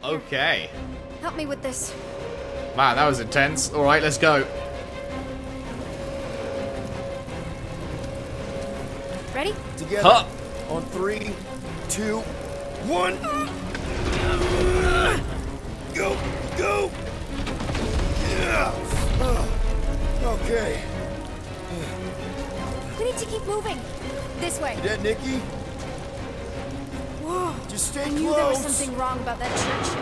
Okay. Help me with this. Man, that was intense. Alright, let's go. Ready? Together. Huh. On 3, 2, 1. Go, go. Yeah. Okay. We need to keep moving. This way. You dead, Nikki? Whoa. Just stay I close. knew there was something wrong about that church.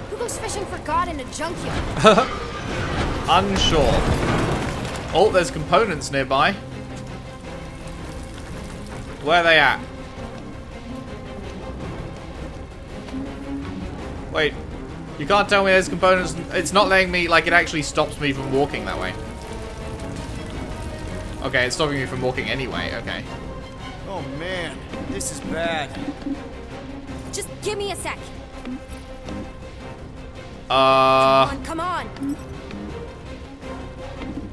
Who goes fishing for God in a junkyard? Unsure. Oh, there's components nearby. Where are they at? Wait. You can't tell me there's components. It's not letting me, like, it actually stops me from walking that way. Okay, it's stopping me from walking anyway. Okay. Oh man, this is bad. Just give me a sec. Come on.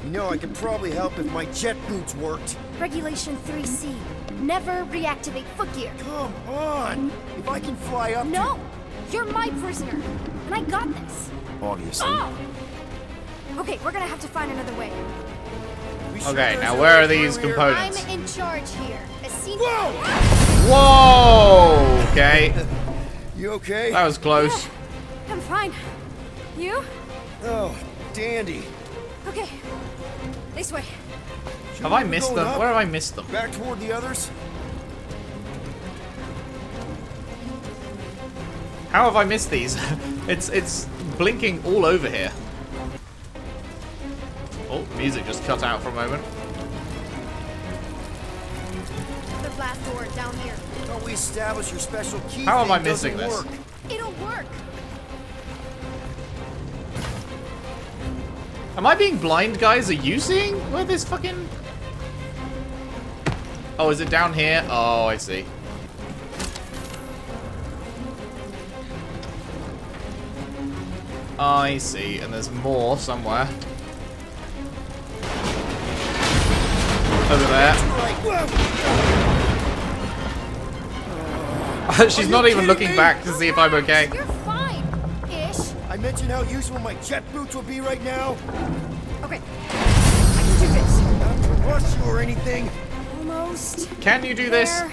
You know, I could probably help if my jet boots worked. Regulation 3C. Never reactivate footgear. Come on. If I can fly up No! You're my prisoner. And I got this. to... Obviously. Oh! Okay, we're gonna have to find another way. We sure Okay, there's now a where way are these through here? components? I'm in charge here. Whoa! Whoa! Okay. You okay? That was close. Yeah, I'm fine. You? Oh, dandy. Okay. This way. Have I missed them? Going up? Where have I missed them? Back toward the others? How have I missed these? It's blinking all over here. Oh, music just cut out for a moment. The blast door down here. Thought we established your special key How am thing I missing doesn't this? work. It'll work. Am I being blind, guys? Are you seeing where this fucking... Oh, is it down here? Oh, I see. I see, and there's more somewhere. Over there. She's not even looking back to see if I'm okay. You're fine, ish. I mentioned how useful my jet boots will be right now. Okay. I can do this. Not to rush you or anything. Almost. Can you do this? There.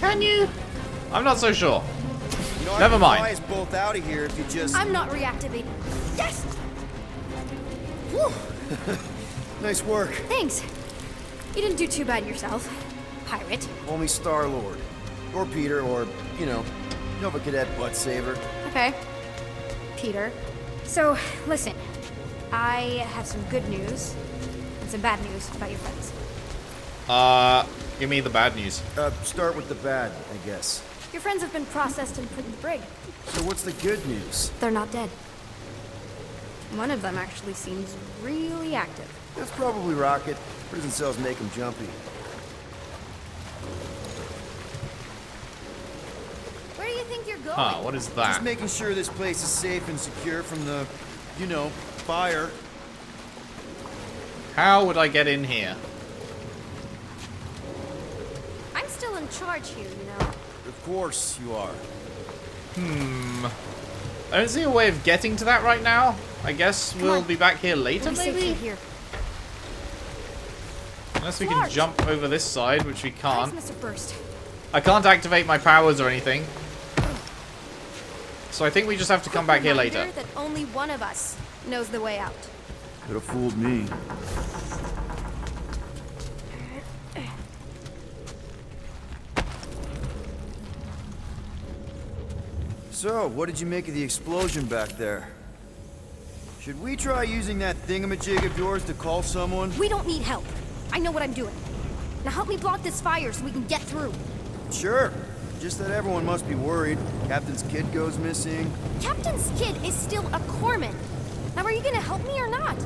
Can you? I'm not so sure. You know, I Never can mind. fly us both out of here if you just... I'm not reactivating. Yes! Whew. Nice work. Thanks. You didn't do too bad yourself, pirate. Only Star-Lord. Or Peter, or, you know, Nova Cadet Butt Saver. Okay. Peter. So, listen. I have some good news and some bad news about your friends. Give me the bad news. Start with the bad, I guess. Your friends have been processed and put in the brig. So what's the good news? They're not dead. One of them actually seems really active. That's probably Rocket. Prison cells make him jumpy. Where do you think you're going? Huh, what is that? Just making sure this place is safe and secure from the, you know, fire. How would I get in here? I'm still in charge here, you know. Of course you are. I don't see a way of getting to that right now. I guess we'll on. be back here later, We'll be safe maybe? here. Unless we can Smart. jump over this side, which we can't. Thanks, Mr. First. I can't activate my powers or anything. So I think we just have to come back here later. Reminder that only one of us knows the way out. Could have fooled me. So, what did you make of the explosion back there? Should we try using that thingamajig of yours to call someone? We don't need help. I know what I'm doing. Now help me block this fire so we can get through. Sure. Just that everyone must be worried. Captain's kid goes missing. Captain's kid is still a corpsman. Now are you gonna help me or not?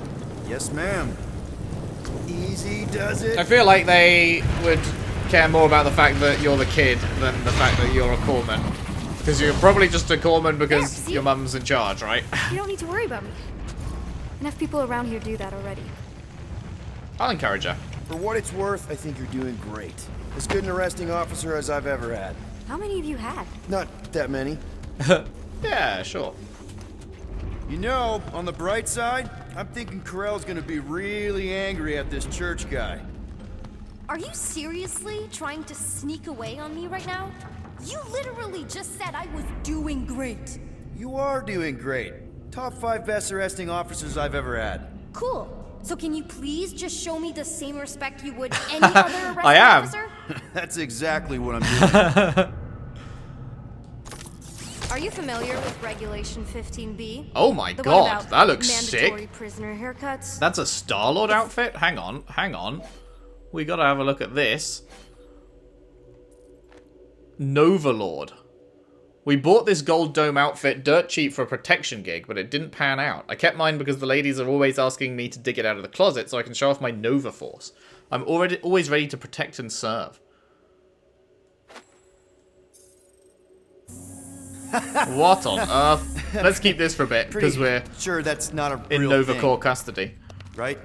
Yes, ma'am. Easy does it. I feel like they would care more about the fact that you're the kid than the fact that you're a corpsman. Because you're probably just a corpsman because There, see? your mum's in charge, right? You don't need to worry about me. Enough people around here do that already. I'll encourage her. For what it's worth, I think you're doing great. As good an arresting officer as I've ever had. How many of you had? Not that many. Yeah, sure. You know, on the bright side, I'm thinking Corell's gonna be really angry at this church guy. Are you seriously trying to sneak away on me right now? You literally just said I was doing great. You are doing great. Top 5 best arresting officers I've ever had. Cool. So can you please just show me the same respect you would any other arresting I am. officer? That's exactly what I'm doing. Are you familiar with Regulation 15B? Oh my The one god, about that looks mandatory sick. prisoner haircuts? That's a Star-Lord outfit? Hang on. We gotta have a look at this. Nova Lord. We bought this gold dome outfit dirt cheap for a protection gig, but it didn't pan out. I kept mine because the ladies are always asking me to dig it out of the closet so I can show off my Nova Force. I'm always ready to protect and serve. What on earth? Let's keep this for a bit, because we're sure that's not a in real Nova thing, Corps custody. right?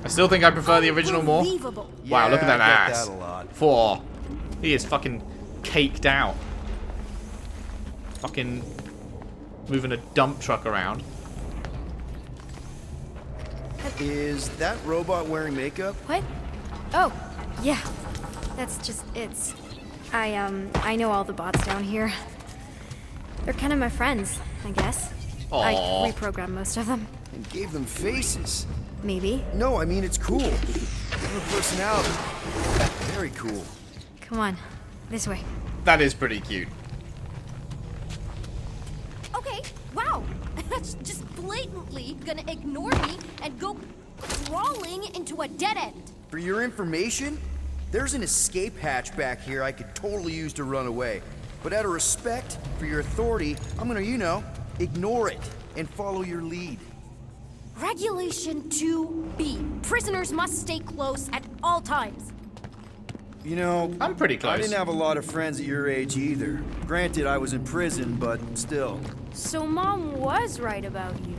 I still think I prefer the original more. Unbelievable. Wow, look at that I get ass. that a lot. 4. He is fucking caked out. Fucking moving a dump truck around. Is that robot wearing makeup? What? Oh, yeah. That's just it's. I know all the bots down here. They're kind of my friends, I guess. I Aww. reprogrammed most of them. And gave them faces. Maybe. No, I mean it's cool. Give them a personality. Very cool. Come on, this way. That is pretty cute. Okay, wow. That's just blatantly gonna ignore me and go crawling into a dead end. For your information, there's an escape hatch back here I could totally use to run away. But out of respect for your authority, I'm gonna, you know, ignore it and follow your lead. Regulation 2B. Prisoners must stay close at all times. You know, I'm pretty close. I didn't have a lot of friends at your age either. Granted, I was in prison, but still. So Mom was right about you.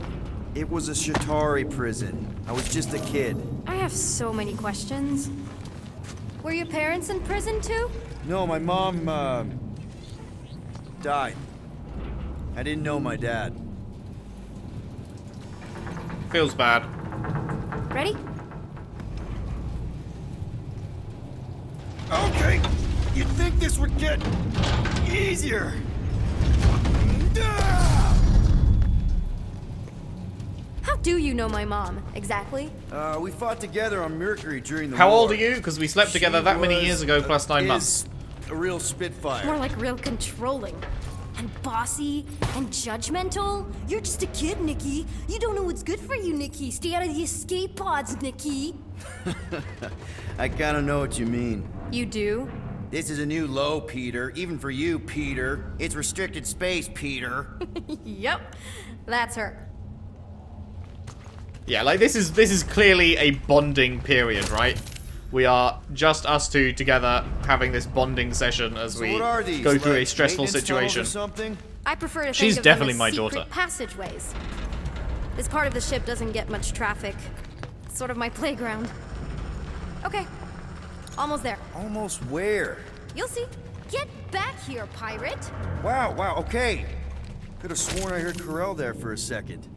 It was a Shatari prison. I was just a kid. I have so many questions. Were your parents in prison too? No, my mom, died. I didn't know my dad. Feels bad. Ready? Okay, you'd think this would get easier. How do you know my mom, exactly? We fought together on Mercury during the How war. old are you? Because we slept together She that many was, years ago, plus 9 months. A real spitfire. More like real controlling. And bossy and judgmental. You're just a kid, Nikki. You don't know what's good for you, Nikki. Stay out of the escape pods, Nikki. I kinda know what you mean. You do? This is a new low, Peter. Even for you, Peter. It's restricted space, Peter. Yep. That's her. Yeah, like this is clearly a bonding period, right? We are just us two together having this bonding session as we what are these? go through a Like stressful maintenance tunnels situation. or something? I prefer to She's think of definitely them my as secret daughter. passageways. This part of the ship doesn't get much traffic. It's sort of my playground. Okay. Almost there. Almost where? You'll see. Get back here, pirate. Wow, okay. Could have sworn I heard Corell there for a second.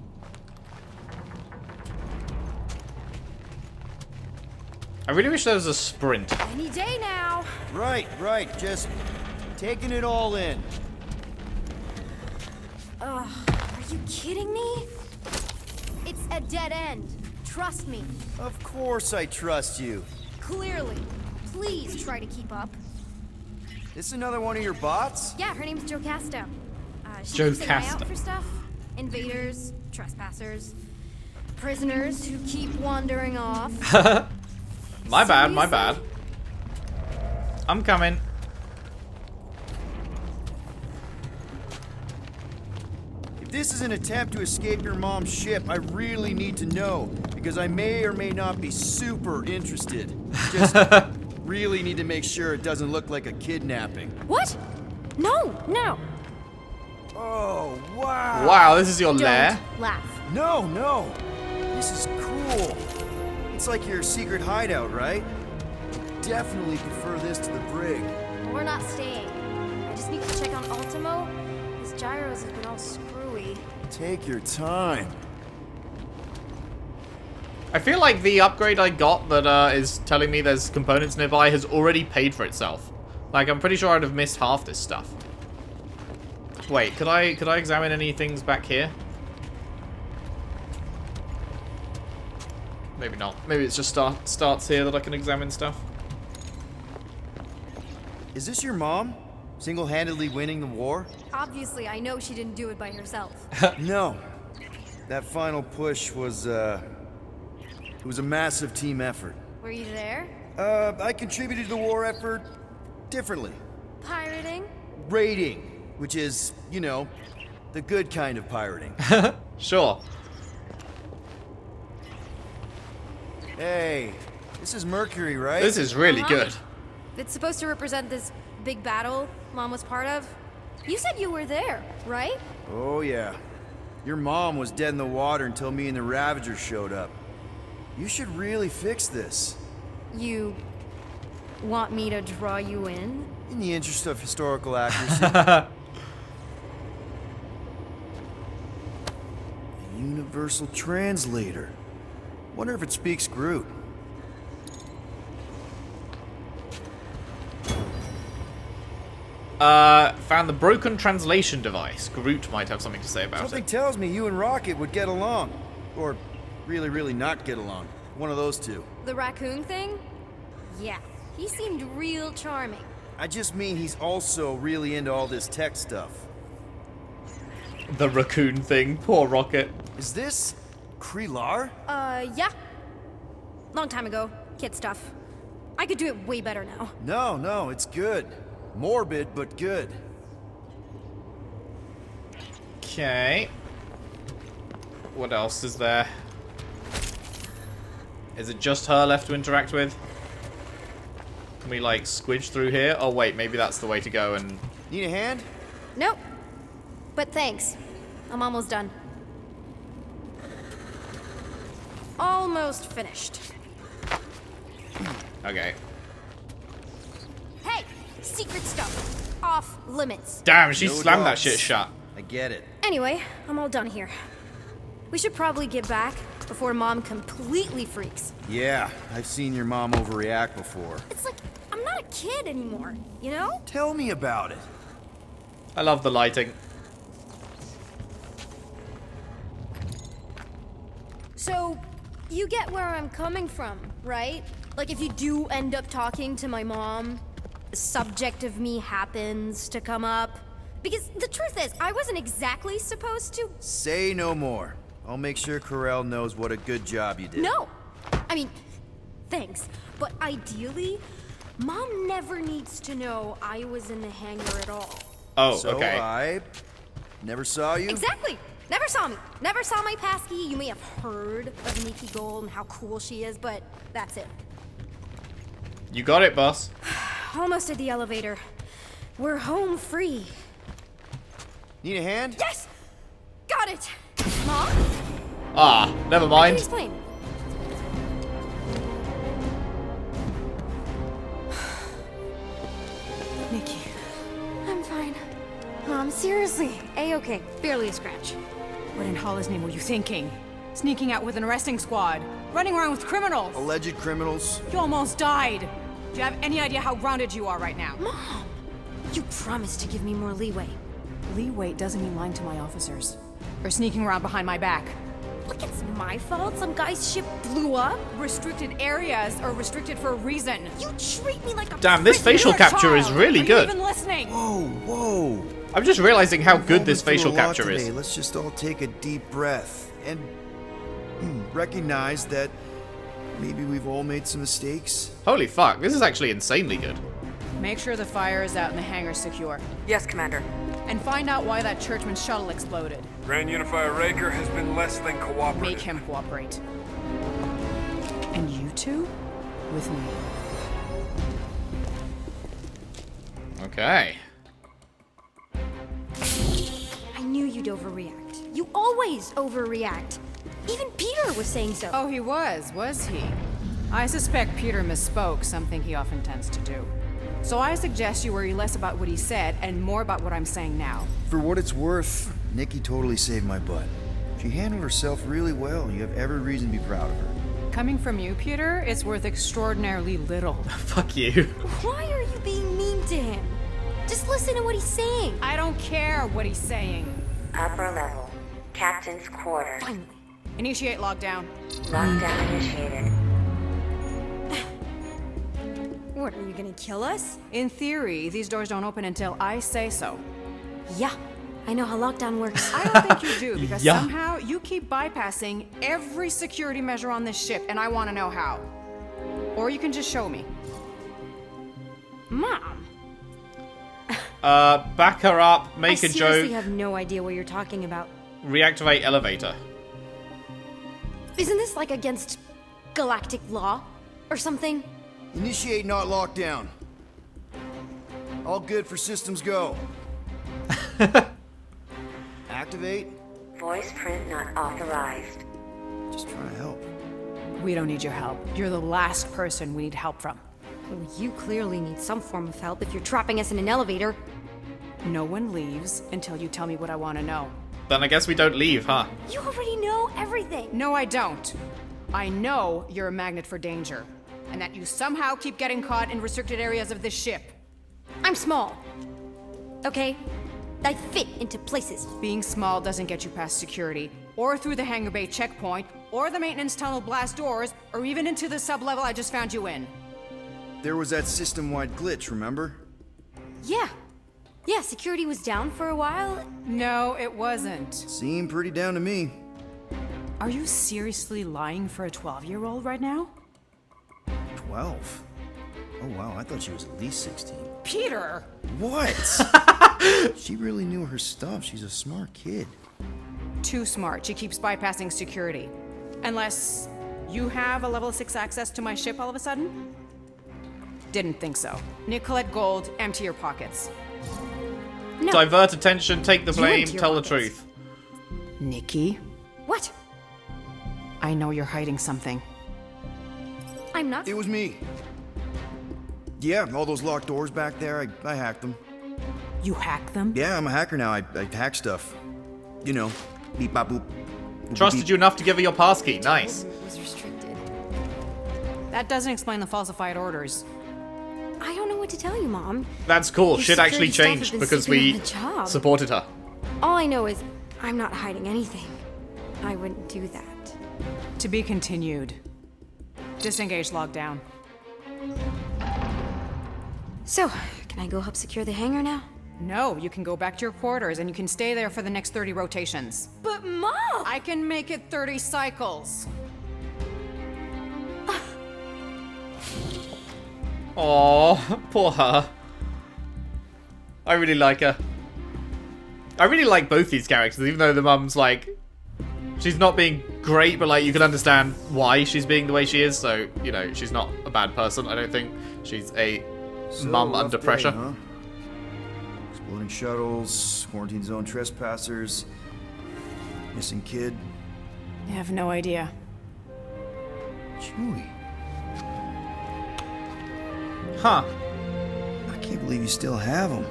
I really wish there was a sprint. Any day now. Right. Just taking it all in. Ugh, are you kidding me? It's a dead end. Trust me. Of course I trust you. Clearly. Please try to keep up. This another one of your bots? Yeah, her name's Jocasta. She Joe keeps an eye Casta. out for stuff. Invaders, trespassers, prisoners who keep wandering off. My bad. Seriously? I'm coming. If this is an attempt to escape your mom's ship, I really need to know, because I may or may not be super interested. Just really need to make sure it doesn't look like a kidnapping. What? No. Oh, wow. Wow, this is your lair? Don't laugh. No. This is cool. It's like your secret hideout, right? Definitely prefer this to the brig. We're not staying. I just need to check on all gyros has been all screwy. Take your time. I feel like the upgrade I got that is telling me there's components nearby has already paid for itself. Like, I'm pretty sure I'd have missed half this stuff. Wait, could I examine any things back here? Maybe not. Maybe it's just starts here that I can examine stuff. Is this your mom? Single-handedly winning the war? Obviously, I know she didn't do it by herself. No. That final push was, it was a massive team effort. Were you there? I contributed to the war effort differently. Pirating? Raiding, which is, you know, the good kind of pirating. Sure. Hey, this is Mercury, right? This is really good. It's supposed to represent this big battle Mom was part of. You said you were there, right? Oh, yeah. Your mom was dead in the water until me and the Ravagers showed up. You should really fix this. You want me to draw you in? In the interest of historical accuracy. A universal translator. Wonder if it speaks Groot. Found the broken translation device. Groot might have something to say about Something it. tells me you and Rocket would get along. Or really, really not get along. One of those two. The raccoon thing? Yeah, he seemed real charming. I just mean he's also really into all this tech stuff. The raccoon thing. Poor Rocket. Is this Krelar? Yeah. Long time ago. Kid stuff. I could do it way better now. No, it's good. Morbid, but good. Okay. What else is there? Is it just her left to interact with? Can we, like, squidge through here? Oh, wait, maybe that's the way to go and... Need a hand? Nope. But thanks. I'm almost done. Almost finished. Okay. Hey! Secret stuff. Off limits. Damn, she No slammed that dogs. shit shut. I get it. Anyway, I'm all done here. We should probably get back before Mom completely freaks. Yeah, I've seen your mom overreact before. It's like, I'm not a kid anymore, you know? Tell me about it. I love the lighting. So, you get where I'm coming from, right? Like, if you do end up talking to my mom, the subject of me happens to come up. Because the truth is, I wasn't exactly supposed to. Say no more. I'll make sure Corell knows what a good job you did. No! I mean, thanks. But ideally, Mom never needs to know I was in the hangar at all. Oh, So okay. I never saw you? Exactly! Never saw me. Never saw my passkey. You may have heard of Nikki Gold and how cool she is, but that's it. You got it, boss. Almost at the elevator. We're home free. Need a hand? Yes! Got it! Mom? Ah, never I can mind. explain. Nikki. I'm fine. Mom, seriously. A-okay. Barely a scratch. What in Hollis' name were you thinking? Sneaking out with an arresting squad. Running around with criminals. Alleged criminals? You almost died. Do you have any idea how grounded you are right now? Mom! You promised to give me more leeway. Leeway doesn't mean lying to my officers. Or sneaking around behind my back. Look, it's my fault some guy's ship blew up. Restricted areas are restricted for a reason. You treat me like a Damn, this prisoner. facial You're a capture is child. really Are good. you even listening? Whoa. I'm just realizing how good this We've all been facial through a lot capture today. is. Let's just all take a deep breath and recognize that maybe we've all made some mistakes. Holy fuck, this is actually insanely good. Make sure the fire is out and the hangar's secure. Yes, Commander. And find out why that churchman's shuttle exploded. Grand Unifier Raker has been less than cooperative. Make him cooperate. And you two? With me. Okay. I knew you'd overreact. You always overreact. Even Peter was saying so. Oh, he was he? I suspect Peter misspoke, something he often tends to do. So I suggest you worry less about what he said and more about what I'm saying now. For what it's worth, Nikki totally saved my butt. She handled herself really well. You have every reason to be proud of her. Coming from you, Peter, it's worth extraordinarily little. Fuck you. Why are you being mean to him? Just listen to what he's saying. I don't care what he's saying. Upper level. Captain's quarters. Finally. Initiate lockdown. Lockdown initiated. What, are you gonna kill us? In theory, these doors don't open until I say so. Yeah, I know how lockdown works. I don't think you do, because Yeah. somehow you keep bypassing every security measure on this ship, and I want to know how. Or you can just show me. Mom! Back her up, make I a seriously joke, have no idea what you're talking about. reactivate elevator. Isn't this like against galactic law? Or something? Initiate not lockdown. All good for systems go. Activate. Voice print not authorized. Just trying to help. We don't need your help. You're the last person we need help from. Well, you clearly need some form of help if you're trapping us in an elevator. No one leaves until you tell me what I want to know. Then I guess we don't leave, huh? You already know everything. No, I don't. I know you're a magnet for danger, and that you somehow keep getting caught in restricted areas of this ship. I'm small. Okay? I fit into places. Being small doesn't get you past security, or through the hangar bay checkpoint, or the maintenance tunnel blast doors, or even into the sub-level I just found you in. There was that system-wide glitch, remember? Yeah. Yeah, security was down for a while. No, it wasn't. Seemed pretty down to me. Are you seriously lying for a 12-year-old right now? 12? Oh wow, I thought she was at least 16. Peter! What? She really knew her stuff. She's a smart kid. Too smart. She keeps bypassing security. Unless you have a level 6 access to my ship all of a sudden? Didn't think so. Nicolette Gold, empty your pockets. No. Divert attention, take the blame, empty your tell the pockets. truth. Nikki, What? I know you're hiding something. I'm not. It was me. Yeah, all those locked doors back there, I hacked them. You hack them? Yeah, I'm a hacker now. I hack stuff. You know, beep bop boop. Trusted you enough to give her your passkey. Nice. It was restricted. That doesn't explain the falsified orders. I don't know what to tell you, Mom. That's cool. Your Shit actually security staff have changed been because sleeping we on the job. supported her. All I know is I'm not hiding anything. I wouldn't do that. To be continued. Disengage lockdown. So, can I go help secure the hangar now? No, you can go back to your quarters and you can stay there for the next 30 rotations. But Mom! I can make it 30 cycles. Aww, poor her. I really like her. I really like both these characters, even though the mum's like... She's not being great, but like you can understand why she's being the way she is, so, you know, she's not a bad person, I don't think. She's a mum rough under day, pressure. huh? Exploding shuttles, quarantine zone trespassers, missing kid. I have no idea. Chewie. Huh. I can't believe you still have them.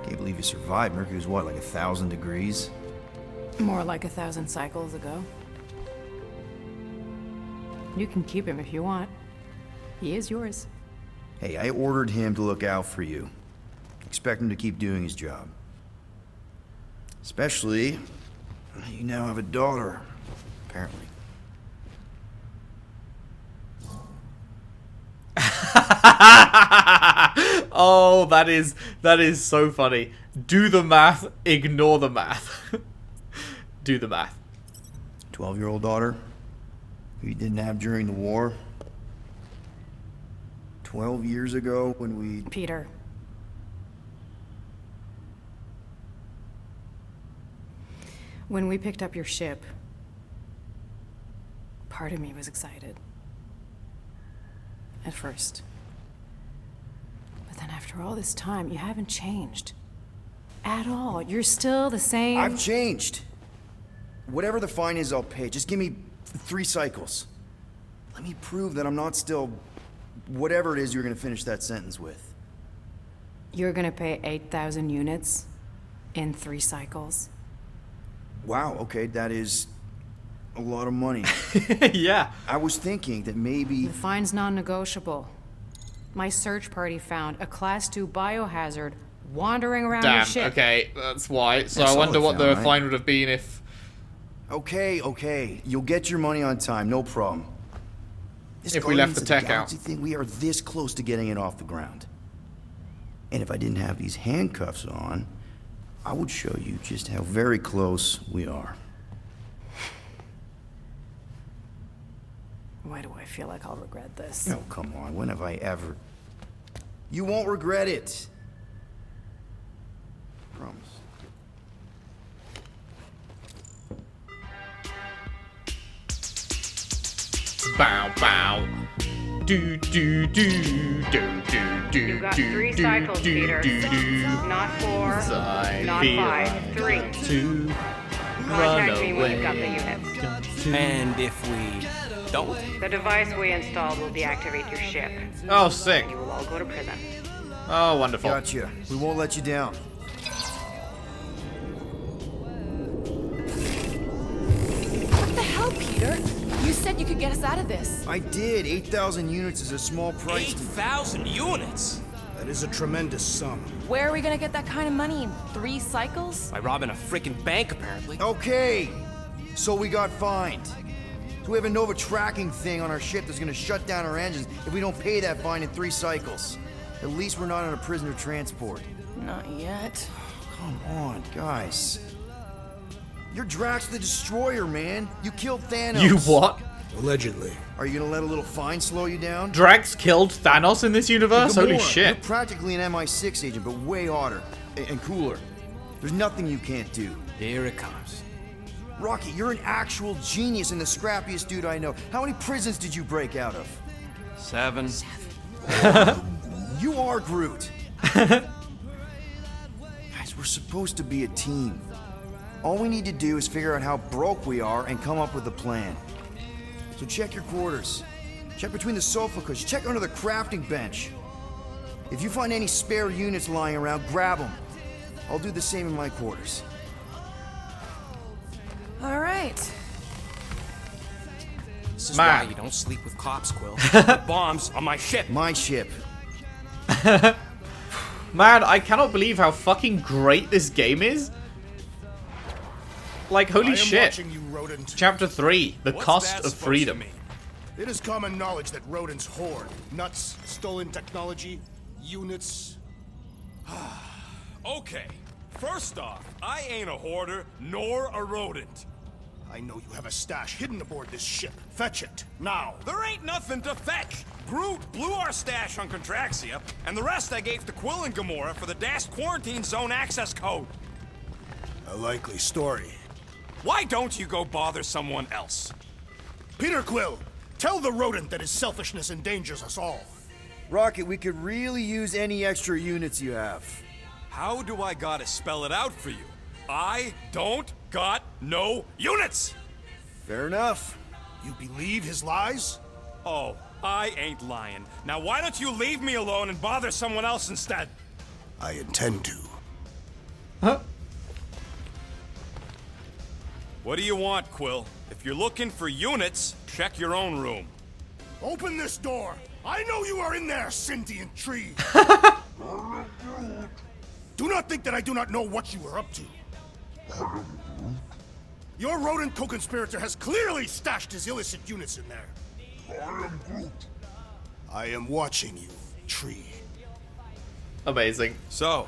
Can't believe you survived. Mercury was what, like 1,000 degrees? More like 1,000 cycles ago. You can keep him if you want. He is yours. Hey, I ordered him to look out for you. Expect him to keep doing his job. Especially, you now have a daughter, apparently. Oh, that is so funny. Do the math, ignore the math. Do the math. 12-year-old daughter, who you didn't have during the war. 12 years ago when we... Peter. When we picked up your ship, part of me was excited. At first. But then after all this time, you haven't changed. At all. You're still the same... I've changed. Whatever the fine is, I'll pay. Just give me 3 cycles. Let me prove that I'm not still whatever it is you're gonna finish that sentence with. You're gonna pay 8,000 units in 3 cycles. Wow, okay, that is a lot of money. Yeah. I was thinking that maybe... The fine's non-negotiable. My search party found a Class 2 biohazard wandering around your Damn, ship. okay, that's why. So That's I all wonder it what the found, right? fine would have been if... Okay, you'll get your money on time, no problem. This If we left Guardians the of tech out. Galaxy thing, we are this close to getting it off the ground. And if I didn't have these handcuffs on, I would show you just how very close we are. Why do I feel like I'll regret this? Oh, come on, when have I ever... You won't regret it. Promise. Bow, bow. Do, do, do, do, do, do, You've got do, 3 do, cycles, do, Peter. do, do. Not 4, I not feel 5, 3. to Contact run me when you've got the away. units. And if we don't? The device we installed will deactivate your ship. Oh, sick. You will all go to prison. Oh, wonderful. Gotcha. We won't let you down. What the hell, Peter? You said you could get us out of this. I did. 8,000 units is a small price to... 8,000 units? That is a tremendous sum. Where are we gonna get that kind of money in 3 cycles? By robbing a freaking bank, apparently. Okay, so we got fined. So we have a Nova tracking thing on our ship that's gonna shut down our engines if we don't pay that fine in 3 cycles. At least we're not on a prisoner transport. Not yet. Come on, guys. You're Drax the Destroyer, man. You killed Thanos. You what? Allegedly. Are you gonna let a little fine slow you down? Drax killed Thanos in this universe? Holy Gamora, shit. You're practically an MI6 agent, but way hotter and cooler. There's nothing you can't do. Here it comes. Rocky, you're an actual genius and the scrappiest dude I know. How many prisons did you break out of? 7. You are Groot. Guys, we're supposed to be a team. All we need to do is figure out how broke we are and come up with a plan. So check your quarters. Check between the sofa cushions. Check under the crafting bench. If you find any spare units lying around, grab them. I'll do the same in my quarters. All right. This is Man. why you don't sleep with cops, Quill. Put bombs on my ship. My ship. Man, I cannot believe how fucking great this game is. Like, I holy am shit. watching you, rodent. Chapter 3, The What's Cost that of supposed to Freedom. mean? It is common knowledge that rodents hoard nuts, stolen technology, units. Okay, first off, I ain't a hoarder nor a rodent. I know you have a stash hidden aboard this ship. Fetch it, now. There ain't nothing to fetch. Groot blew our stash on Contraxia, and the rest I gave to Quill and Gamora for the dashed quarantine zone access code. A likely story. Why don't you go bother someone else? Peter Quill, tell the rodent that his selfishness endangers us all. Rocket, we could really use any extra units you have. How do I gotta spell it out for you? I don't got no units! Fair enough. You believe his lies? Oh, I ain't lying. Now why don't you leave me alone and bother someone else instead? I intend to. Huh? What do you want, Quill? If you're looking for units, check your own room. Open this door! I know you are in there, sentient tree! Do not think that I do not know what you are up to. Your rodent co-conspirator has clearly stashed his illicit units in there. I am Groot. I am watching you, tree. Amazing. So,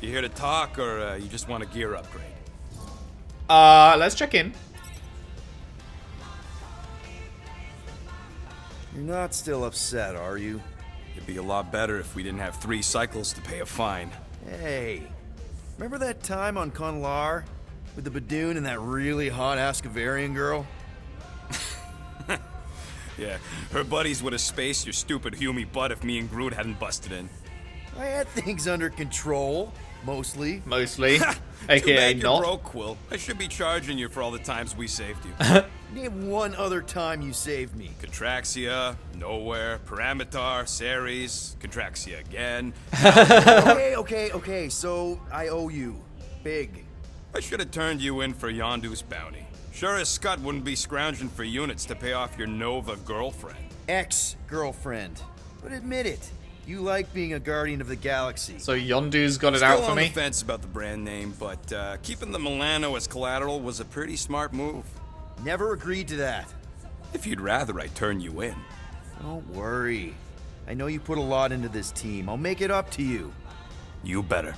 you here to talk, or you just want a gear upgrade? Let's check in. You're not still upset, are you? It'd be a lot better if we didn't have 3 cycles to pay a fine. Hey, remember that time on Conlar with the Badoon and that really hot Ascavarian girl? Yeah, her buddies would have spaced your stupid Humy butt if me and Groot hadn't busted in. I had things under control, mostly. Mostly. Too AKA bad you're not. broke, Quill. I should be charging you for all the times we saved you. Name one other time you saved me. Contraxia, Nowhere, Paramitar, Ceres, Contraxia again. Okay, so I owe you. Big. I should have turned you in for Yondu's bounty. Sure as Scott wouldn't be scrounging for units to pay off your Nova girlfriend. Ex-girlfriend. But admit it, you like being a guardian of the galaxy. So Yondu's got it out Still for on me? the fence about the brand name, but keeping the Milano as collateral was a pretty smart move. Never agreed to that. If you'd rather I turn you in. Don't worry. I know you put a lot into this team. I'll make it up to you. You better.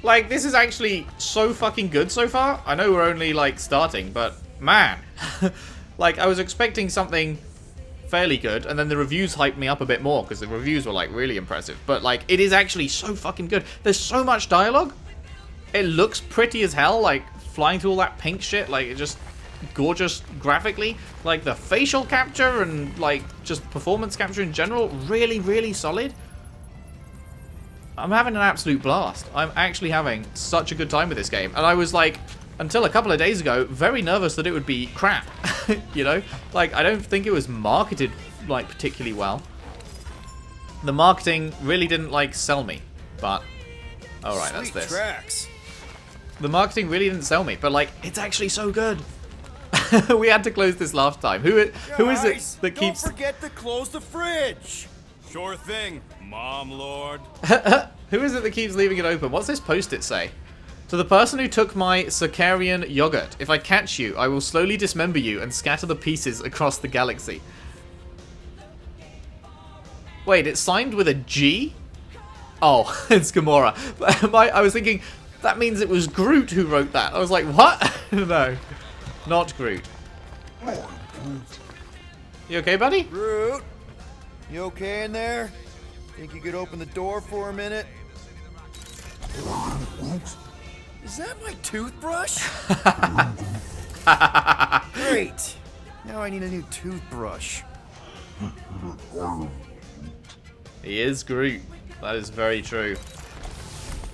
Like, this is actually so fucking good so far. I know we're only, like, starting, but man. Like, I was expecting something fairly good, and then the reviews hyped me up a bit more, because the reviews were, like, really impressive. But, like, it is actually so fucking good. There's so much dialogue. It looks pretty as hell, like, flying through all that pink shit. Like, it just gorgeous graphically. Like, the facial capture and, like, just performance capture in general, really, really solid. I'm having an absolute blast. I'm actually having such a good time with this game. And I was, like, until a couple of days ago, very nervous that it would be crap. You know? Like, I don't think it was marketed, like, particularly well. The marketing really didn't, like, sell me. But, alright, that's this. Drax. The marketing really didn't sell me, but, like, it's actually so good. We had to close this last time. Who is it that keeps... Don't forget to close the fridge! Sure thing, Mom Lord. Who is it that keeps leaving it open? What's this post-it say? To the person who took my Circarian yogurt, if I catch you, I will slowly dismember you and scatter the pieces across the galaxy. Wait, it's signed with a G? Oh, it's Gamora. I was thinking, that means it was Groot who wrote that. I was like, what? No, not Groot. You okay, buddy? Groot, you okay in there? Think you could open the door for a minute? Is that my toothbrush? Great. Now I need a new toothbrush. He is Groot. That is very true.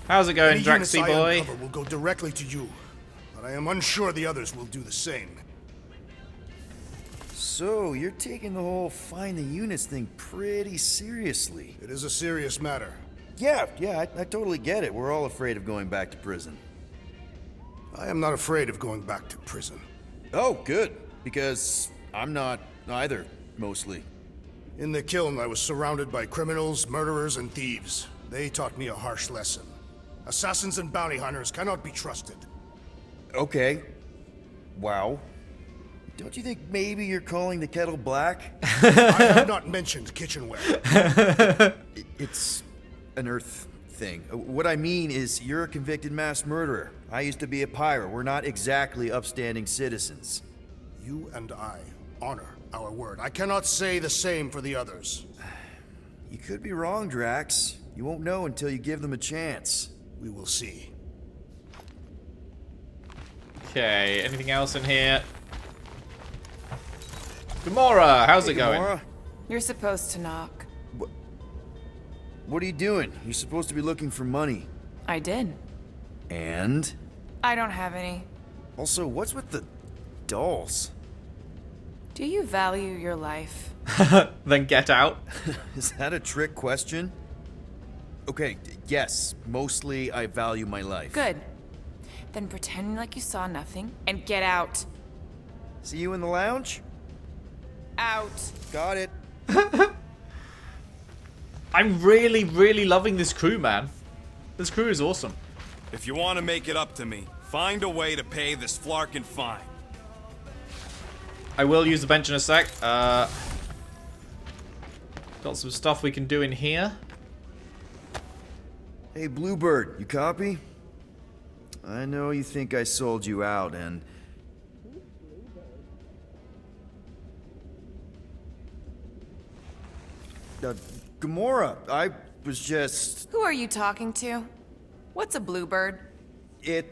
How's it going, Any Draxy units I boy? uncover will go directly to you, but I am unsure the others will do the same. So, you're taking the whole find the units thing pretty seriously. It is a serious matter. Yeah, I totally get it. We're all afraid of going back to prison. I am not afraid of going back to prison. Oh, good. Because I'm not either, mostly. In the kiln, I was surrounded by criminals, murderers, and thieves. They taught me a harsh lesson. Assassins and bounty hunters cannot be trusted. Okay. Wow. Don't you think maybe you're calling the kettle black? I have not mentioned kitchenware. It's an Earth thing. What I mean is, you're a convicted mass murderer. I used to be a pirate. We're not exactly upstanding citizens. You and I honor our word. I cannot say the same for the others. You could be wrong, Drax. You won't know until you give them a chance. We will see. Okay, anything else in here? Gamora, how's it going? Gamora? You're supposed to knock. What are you doing? You're supposed to be looking for money. I did. And? I don't have any. Also, what's with the dolls? Do you value your life? Then get out. Is that a trick question? Okay, yes. Mostly, I value my life. Good. Then pretend like you saw nothing and get out. See you in the lounge? Out. Got it. I'm really, really loving this crew, man. This crew is awesome. If you want to make it up to me, find a way to pay this flarkin' fine. I will use the bench in a sec. Got some stuff we can do in here. Hey, Bluebird, you copy? I know you think I sold you out, and... Gamora, I was just... Who are you talking to? What's a bluebird? It,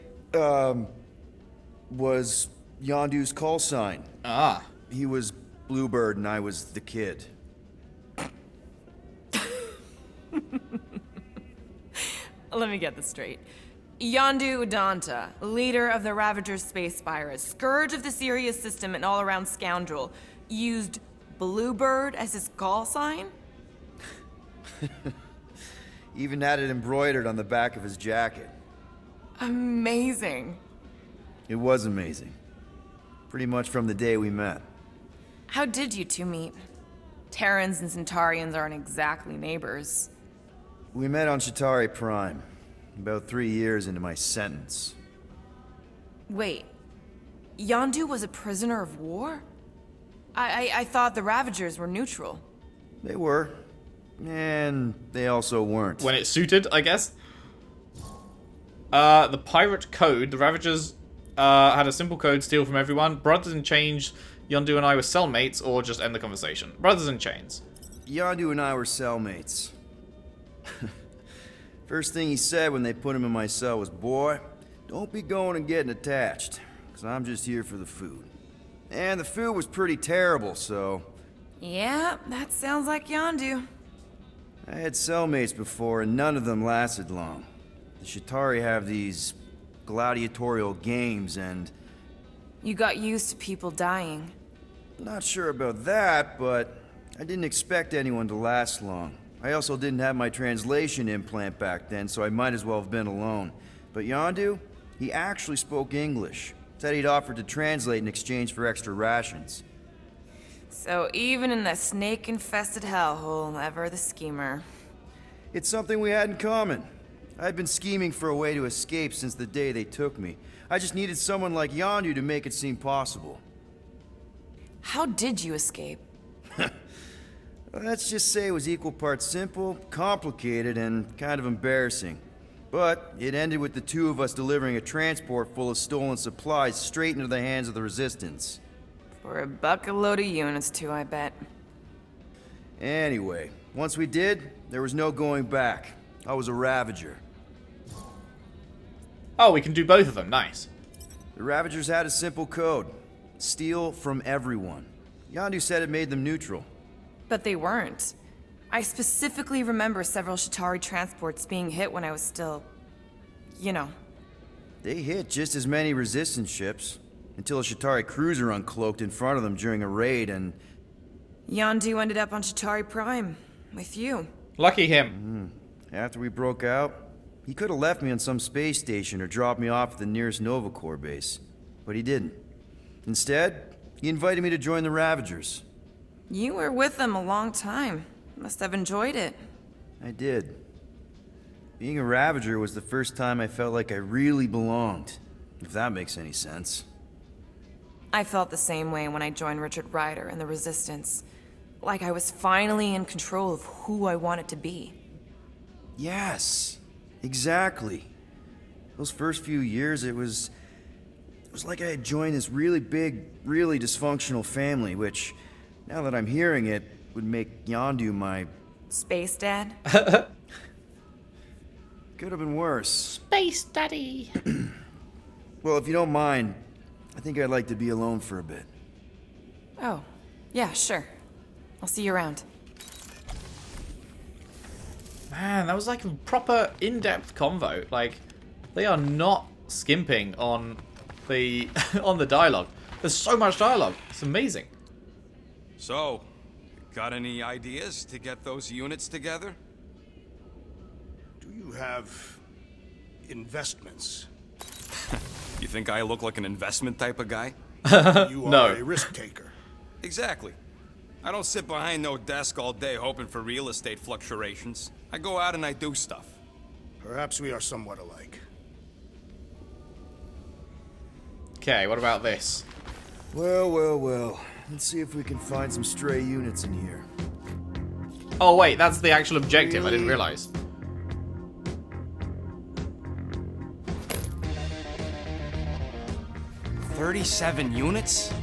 was Yondu's call sign. Ah. He was Bluebird and I was the kid. Let me get this straight. Yondu Udanta, leader of the Ravagers space virus, scourge of the Sirius system and all-around scoundrel, used Bluebird as his call sign? Even had it embroidered on the back of his jacket. Amazing. It was amazing. Pretty much from the day we met. How did you two meet? Terrans and Centaurians aren't exactly neighbors. We met on Chitauri Prime, about 3 years into my sentence. Wait, Yondu was a prisoner of war? I thought the Ravagers were neutral. They were. And they also weren't. When it suited, I guess. The pirate code. The Ravagers had a simple code: steal from everyone. Brothers in Chains. Yondu and I were cellmates, or just end the conversation. Brothers in Chains. Yondu and I were cellmates. First thing he said when they put him in my cell was, "Boy, don't be going and getting attached, because I'm just here for the food." And the food was pretty terrible, so... Yeah, that sounds like Yondu. I had cellmates before, and none of them lasted long. The Chitauri have these gladiatorial games, and... You got used to people dying. Not sure about that, but I didn't expect anyone to last long. I also didn't have my translation implant back then, so I might as well have been alone. But Yondu, he actually spoke English. Said he'd offered to translate in exchange for extra rations. So even in the snake-infested hellhole, ever the schemer. It's something we had in common. I'd been scheming for a way to escape since the day they took me. I just needed someone like Yondu to make it seem possible. How did you escape? Let's just say it was equal parts simple, complicated, and kind of embarrassing. But it ended with the two of us delivering a transport full of stolen supplies straight into the hands of the Resistance. For a bucket-load of units, too, I bet. Anyway, once we did, there was no going back. I was a Ravager. Oh, we can do both of them. Nice. The Ravagers had a simple code. Steal from everyone. Yondu said it made them neutral. But they weren't. I specifically remember several Chitauri transports being hit when I was still... you know. They hit just as many Resistance ships, until a Chitauri cruiser uncloaked in front of them during a raid, and... Yondu ended up on Chitauri Prime, with you. Lucky him. After we broke out, he could have left me on some space station or dropped me off at the nearest Nova Corps base. But he didn't. Instead, he invited me to join the Ravagers. You were with them a long time. Must have enjoyed it. I did. Being a Ravager was the first time I felt like I really belonged, if that makes any sense. I felt the same way when I joined Richard Ryder and the Resistance. Like I was finally in control of who I wanted to be. Yes, exactly. Those first few years, it was like I had joined this really big, really dysfunctional family, which, now that I'm hearing it, would make Yondu my... Space Dad? Could have been worse. Space Daddy. Well, if you don't mind, I think I'd like to be alone for a bit. Oh, yeah, sure. I'll see you around. Man, that was like a proper in-depth convo. Like, they are not skimping on the on the dialogue. There's so much dialogue. It's amazing. So, got any ideas to get those units together? Do you have investments? You think I look like an investment type of guy? You are No. a risk taker. Exactly. I don't sit behind no desk all day hoping for real estate fluctuations. I go out and I do stuff. Perhaps we are somewhat alike. Okay, what about this? Well. Let's see if we can find some stray units in here. Oh wait, that's the actual objective. I didn't realize. "37 units?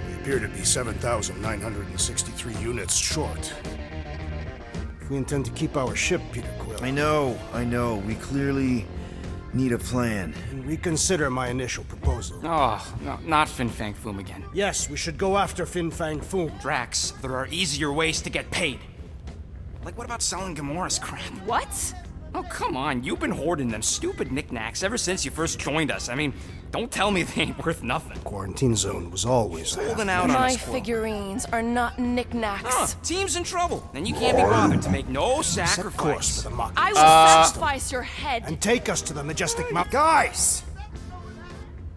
We appear to be 7,963 units short. If we intend to keep our ship, Peter Quill, I know. We clearly need a plan. reconsider my initial proposal. Oh, no, not Fin Fang Foom again. Yes, we should go after Fin Fang Foom. Drax, there are easier ways to get paid. Like, what about selling Gamora's crap? What? Oh, come on. You've been hoarding them stupid knickknacks ever since you first joined us. I mean, don't tell me they ain't worth nothing. Quarantine zone was always there. Holding out on My us, Quill. figurines are not knickknacks. Team's in trouble, and you can't be bothered to make no Set course sacrifice. for the mock I will sacrifice your head. and take us to the majestic mount. Guys!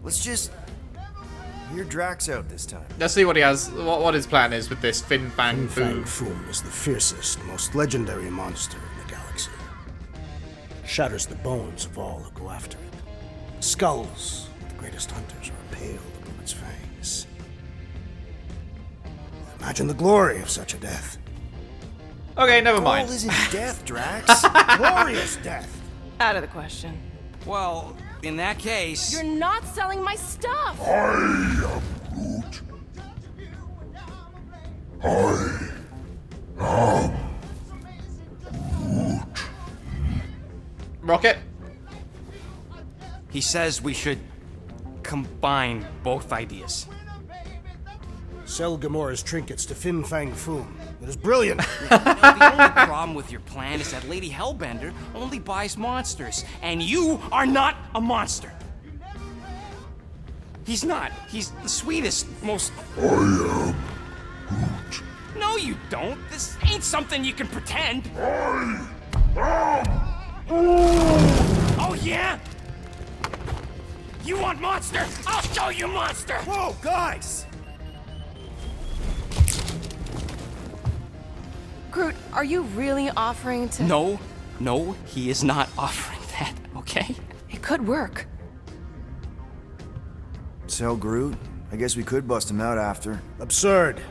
Let's just hear Drax out this time. Let's see what he has. What his plan is with this Fin Fang Fang Fu. Foom is the fiercest, most legendary monster in the galaxy. Shatters the bones of all who go after it. Skulls, the greatest hunters, are impaled upon its fangs. Imagine the glory of such a death. Okay, never Gold mind. isn't death, Drax. Glorious death! Out of the question. Well, in that case... You're not selling my stuff. Rocket? He says we should combine both ideas. Sell Gamora's trinkets to Fin Fang Foom. It is brilliant. The only problem with your plan is that Lady Hellbender only buys monsters, and you are not a monster. He's not. He's the sweetest, most... I am Groot. No, you don't. This ain't something you can pretend. Oh, yeah? You want monster? I'll show you monster! Whoa, guys! Groot, are you really offering to... No, he is not offering that, okay? It could work. Sell Groot? I guess we could bust him out after. Absurd.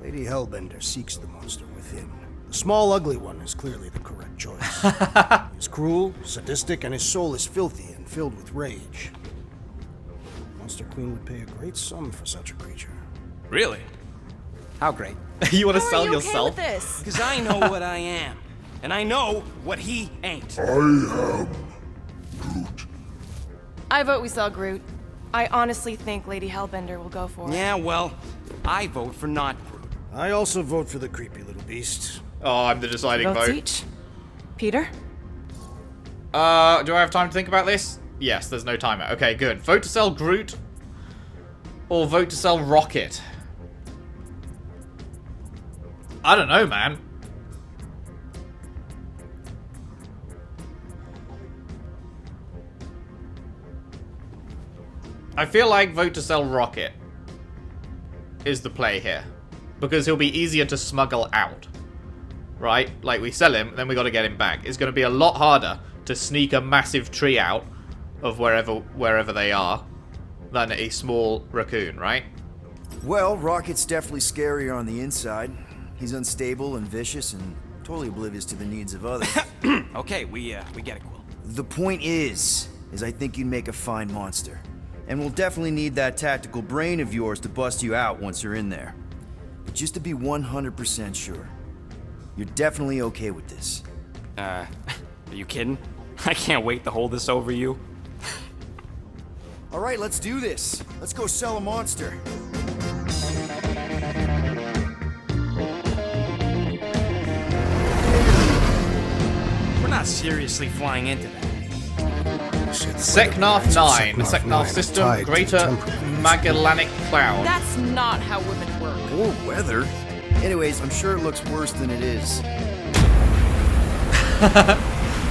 Lady Hellbender seeks the monster within. The small, ugly one is clearly the correct choice. He's cruel, sadistic, and his soul is filthy and filled with rage. Monster Queen would pay a great sum for such a creature. Really? How great? You want to How sell are you yourself? okay with this? Because I know what I am. And I know what he ain't. I vote we sell Groot. I honestly think Lady Hellbender will go for it. Yeah, well, I vote for not. I also vote for the creepy little beast. Oh, I'm the deciding Votes vote. each. Peter? Do I have time to think about this? Yes, there's no timer. Okay, good. Vote to sell Groot or vote to sell Rocket? I don't know, man. I feel like vote to sell Rocket is the play here. Because he'll be easier to smuggle out. Right? Like, we sell him, then we gotta get him back. It's gonna be a lot harder to sneak a massive tree out of wherever they are than a small raccoon, right? Well, Rocket's definitely scarier on the inside. He's unstable and vicious and totally oblivious to the needs of others. Okay, we get it, Quill. The point is I think you'd make a fine monster. And we'll definitely need that tactical brain of yours to bust you out once you're in there. But just to be 100% sure, you're definitely okay with this. Are you kidding? I can't wait to hold this over you. All right, let's do this. Let's go sell a monster. We're not seriously flying into that. Seknarf 9. Seknarf system, tied to Greater temporary. Magellanic Cloud. That's not how women work. Or weather. Anyways, I'm sure it looks worse than it is.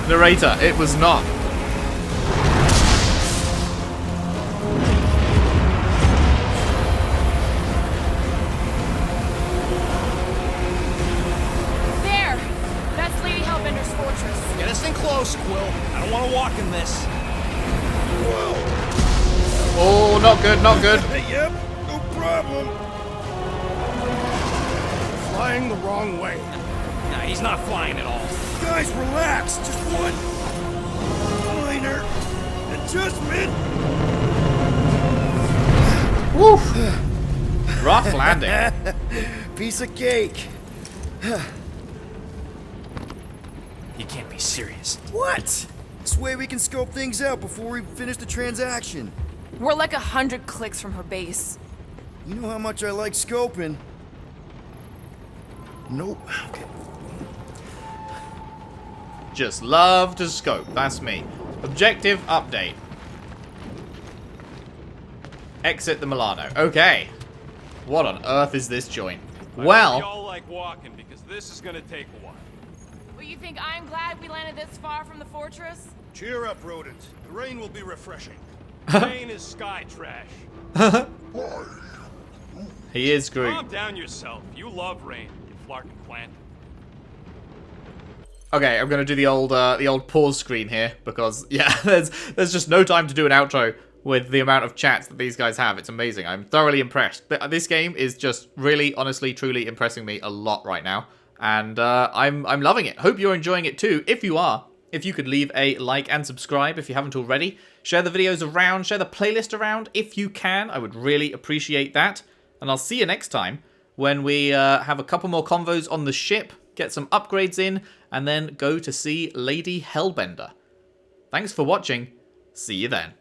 Narrator, it was not. There! That's Lady Hellbender's fortress. Get us in close, Quill. I don't want to walk in this. Oh, not good, not good. Yep, no problem. Flying the wrong way. Nah, he's not flying at all. Guys, relax. Just one minor adjustment. Woof. Rough landing. Piece of cake. You can't be serious. What? This way we can scope things out before we finish the transaction. We're like 100 clicks from her base. You know how much I like scoping. Nope. Okay. Just love to scope. That's me. Objective update. Exit the Milano. Okay. What on earth is this joint? Well, y'all like walking because this is gonna take a while. Well, you think I'm glad we landed this far from the fortress? Cheer up, rodent. The rain will be refreshing. Rain is sky trash. he is Groot. Calm down yourself. You love rain, you flarkin' plant. Okay, I'm gonna do the old pause screen here because yeah, there's just no time to do an outro with the amount of chats that these guys have. It's amazing. I'm thoroughly impressed. But this game is just really, honestly, truly impressing me a lot right now. And I'm loving it. Hope you're enjoying it too. If you are, if you could leave a like and subscribe if you haven't already. Share the videos around, share the playlist around if you can. I would really appreciate that. And I'll see you next time when we have a couple more convos on the ship, get some upgrades in, and then go to see Lady Hellbender. Thanks for watching. See you then.